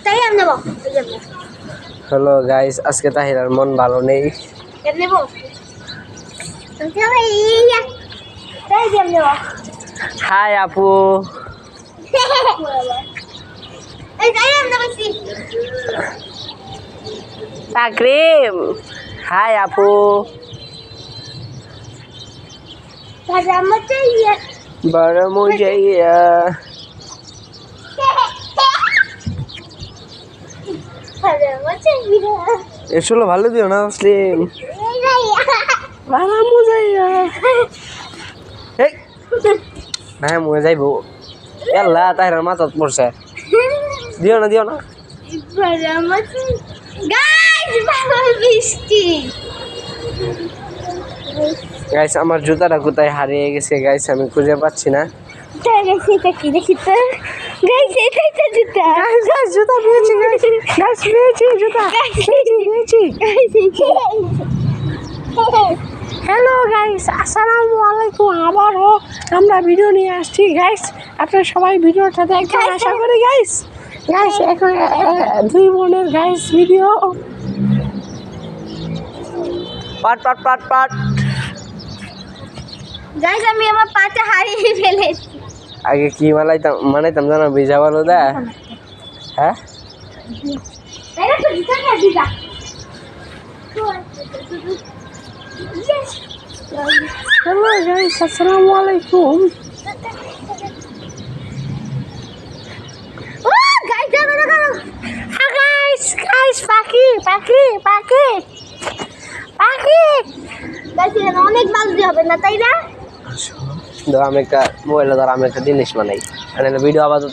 তাই আমি নেব হ্যালো গাইস, আজকে তাহিরার মন ভালো নেই। নেব তাই আমি নেব। হাই আপু। এই তাই আমি নেবছি তাকরিম। হাই আপু। ভাজা মতে ইয়ে বড় মুজাইয়া। ভাজা মতে ইয়ে এসলো ভালো দিও না মুসলিম। বড় মুজাইয়া। এই না মরে যাইবো। এল্লা তাহিরার মাথাত পড়ছে। দিও না দিও না। ভাজা মতে গাইস ভালো বৃষ্টি। গাইস আমার জুতাটা কোথায় হারিয়ে গেছে গাইস, আমি খুঁজে পাচ্ছি না। গাইস এটা কি দেখি তো গাইস এটাই তো জুতা। গাইস জুতা পেয়েছি গাইস। গাইস পেয়েছি জুতা। পেয়েছি। হ্যালো গাইস, আসসালামু আলাইকুম। আবারও আমরা ভিডিও নিয়ে আসছি গাইস, আপনারা সবাই ভিডিওটা দেখবেন আশা করি গাইস। গাইস এখন দুই বোনের গাইস ভিডিও পাট পাট পাট পাট। গাইস আমি আমার পাটা হারিয়ে ফেলেছি। আগে কি মানাইতাম জানো? ভিজা বলো দা। হ্যাঁ এটা তো জুতা না দিদা। হ্যালো গাইস, আসসালামু আলাইকুম। ও গাইস দেখো দেখো। হ্যাঁ গাইস গাইস পাখি পাখি পাখি পাখি। গাইস এটা অনেক বাজে হবে না তাই না? ধর আমি একটা মোবাইলে ধর আমি একটা জিনিস বানাই, ভিডিও আপাতত